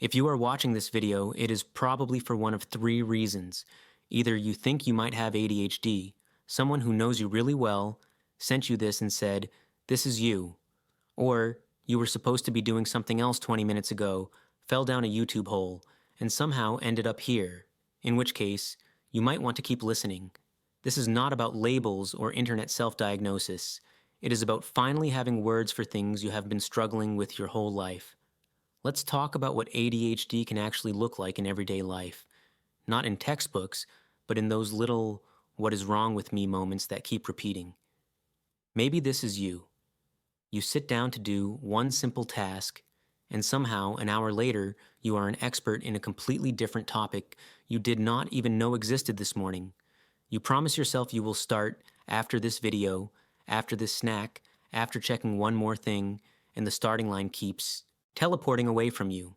If you are watching this video, it is probably for one of three reasons. Either you think you might have ADHD, someone who knows you really well sent you this and said, "This is you," or you were supposed to be doing something else 20 minutes ago, fell down a YouTube hole, and somehow ended up here, in which case, you might want to keep listening. This is not about labels or internet self-diagnosis. It is about finally having words for things you have been struggling with your whole life. Let's talk about what ADHD can actually look like in everyday life. Not in textbooks, but in those little "what is wrong with me" moments that keep repeating. Maybe this is you. You sit down to do one simple task, and somehow, an hour later, you are an expert in a completely different topic you did not even know existed this morning. You promise yourself you will start after this video, after this snack, after checking one more thing, and the starting line keeps teleporting away from you.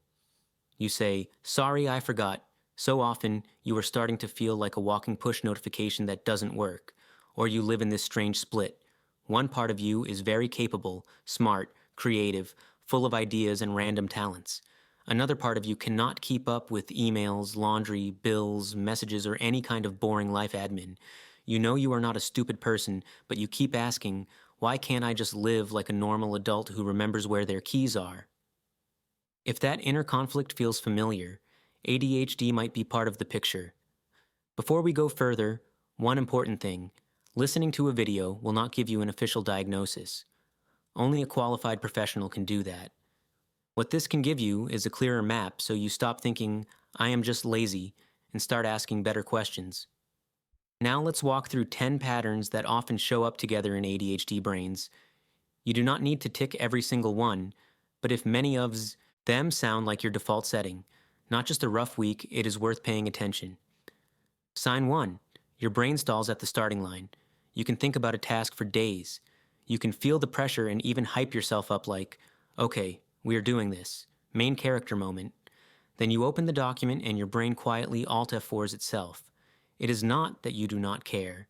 You say, "Sorry, I forgot." So often, you are starting to feel like a walking push notification that doesn't work, or you live in this strange split. One part of you is very capable, smart, creative, full of ideas and random talents. Another part of you cannot keep up with emails, laundry, bills, messages, or any kind of boring life admin. You know you are not a stupid person, but you keep asking, "Why can't I just live like a normal adult who remembers where their keys are?" If that inner conflict feels familiar, ADHD might be part of the picture. Before we go further, one important thing: listening to a video will not give you an official diagnosis. Only a qualified professional can do that. What this can give you is a clearer map so you stop thinking, "I am just lazy," and start asking better questions. Now let's walk through 10 patterns that often show up together in ADHD brains. You do not need to tick every single one, but if many of them sound like your default setting, not just a rough week, it is worth paying attention. Sign 1. Your brain stalls at the starting line. You can think about a task for days. You can feel the pressure and even hype yourself up like, "Okay, we are doing this." Main character moment. Then you open the document and your brain quietly Alt F4s itself. It is not that you do not care.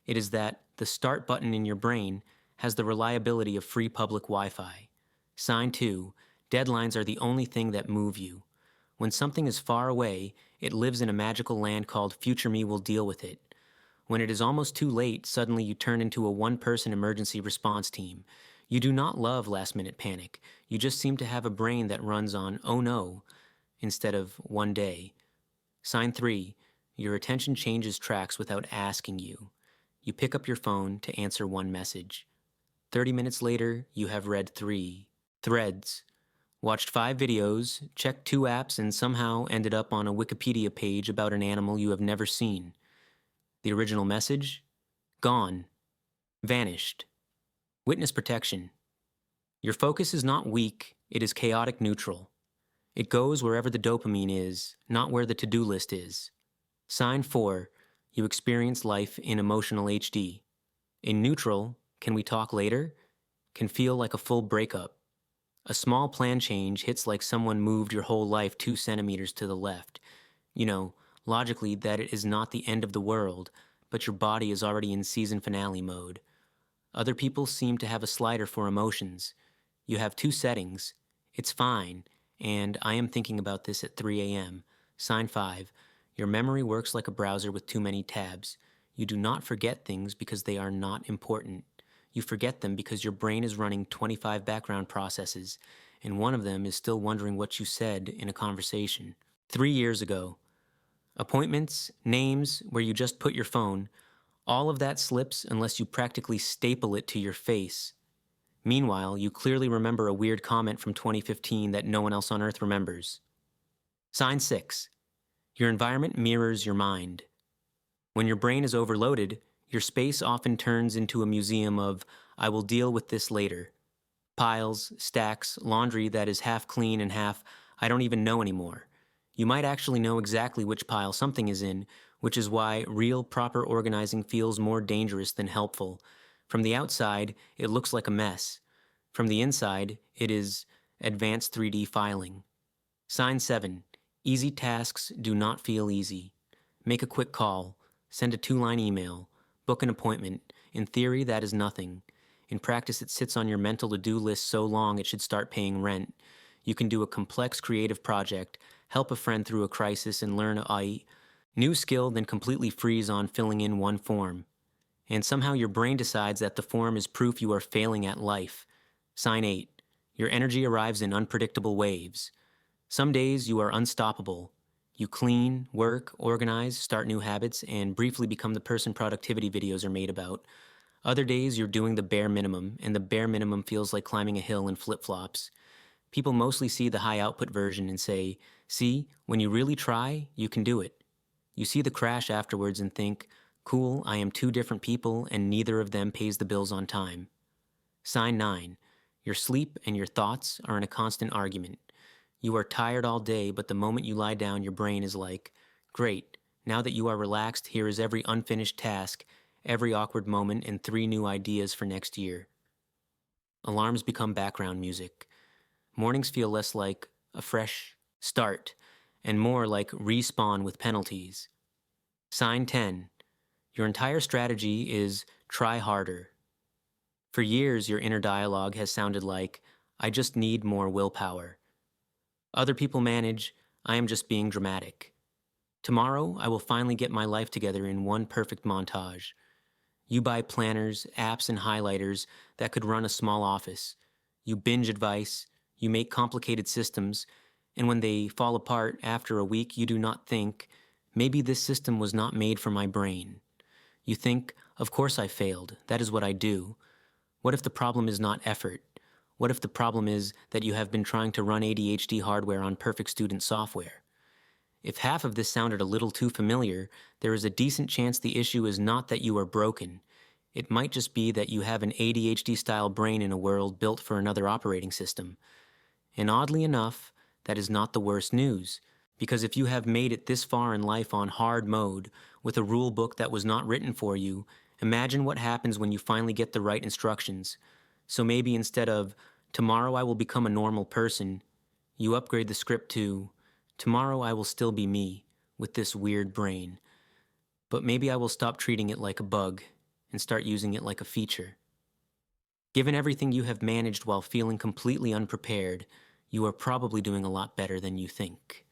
It is that the start button in your brain has the reliability of free public Wi-Fi. Sign 2. Deadlines are the only thing that move you. When something is far away, it lives in a magical land called future me will deal with it. When it is almost too late, suddenly you turn into a one-person emergency response team. You do not love last-minute panic. You just seem to have a brain that runs on "oh no" instead of "one day." Sign 3. Your attention changes tracks without asking you. You pick up your phone to answer one message. 30 minutes later, you have read 3 threads, watched 5 videos, checked 2 apps, and somehow ended up on a Wikipedia page about an animal you have never seen. The original message? Gone. Vanished. Witness protection. Your focus is not weak, it is chaotic neutral. It goes wherever the dopamine is, not where the to-do list is. Sign 4. You experience life in emotional HD. In neutral, "can we talk later?" can feel like a full breakup. A small plan change hits like someone moved your whole life 2 centimeters to the left. You know, logically that it is not the end of the world, but your body is already in season finale mode. Other people seem to have a slider for emotions. You have 2 settings. It's fine, and "I am thinking about this at 3 a.m. Sign 5. Your memory works like a browser with too many tabs. You do not forget things because they are not important. You forget them because your brain is running 25 background processes, and one of them is still wondering what you said in a conversation 3 years ago. Appointments, names, where you just put your phone, all of that slips unless you practically staple it to your face. Meanwhile, you clearly remember a weird comment from 2015 that no one else on Earth remembers. Sign 6. Your environment mirrors your mind. When your brain is overloaded, your space often turns into a museum of "I will deal with this later." Piles, stacks, laundry that is half clean and half "I don't even know anymore." You might actually know exactly which pile something is in, which is why real, proper organizing feels more dangerous than helpful. From the outside, it looks like a mess. From the inside, it is advanced 3D filing. Sign 7. Easy tasks do not feel easy. Make a quick call. Send a 2-line email. Book an appointment. In theory, that is nothing. In practice, it sits on your mental to-do list so long it should start paying rent. You can do a complex creative project, help a friend through a crisis, and learn a new skill, then completely freeze on filling in one form. And somehow your brain decides that the form is proof you are failing at life. Sign 8. Your energy arrives in unpredictable waves. Some days you are unstoppable. You clean, work, organize, start new habits, and briefly become the person productivity videos are made about. Other days you're doing the bare minimum, and the bare minimum feels like climbing a hill in flip-flops. People mostly see the high output version and say, see, when you really try, you can do it. You see the crash afterwards and think, cool, I am two different people and neither of them pays the bills on time. Sign 9. Your sleep and your thoughts are in a constant argument. You are tired all day, but the moment you lie down, your brain is like, great, now that you are relaxed, here is every unfinished task, every awkward moment, and 3 new ideas for next year. Alarms become background music. Mornings feel less like a fresh start and more like respawn with penalties. Sign 10. Your entire strategy is try harder. For years, your inner dialogue has sounded like, I just need more willpower. Other people manage, I am just being dramatic. Tomorrow, I will finally get my life together in one perfect montage. You buy planners, apps, and highlighters that could run a small office. You binge advice, you make complicated systems, and when they fall apart after a week, you do not think, maybe this system was not made for my brain. You think, of course I failed, that is what I do. What if the problem is not effort? What if the problem is that you have been trying to run ADHD hardware on perfect student software? If half of this sounded a little too familiar, there is a decent chance the issue is not that you are broken. It might just be that you have an ADHD-style brain in a world built for another operating system. And oddly enough, that is not the worst news, because if you have made it this far in life on hard mode, with a rule book that was not written for you, imagine what happens when you finally get the right instructions. So maybe instead of, tomorrow I will become a normal person, you upgrade the script to, tomorrow I will still be me, with this weird brain. But maybe I will stop treating it like a bug, and start using it like a feature. Given everything you have managed while feeling completely unprepared, you are probably doing a lot better than you think.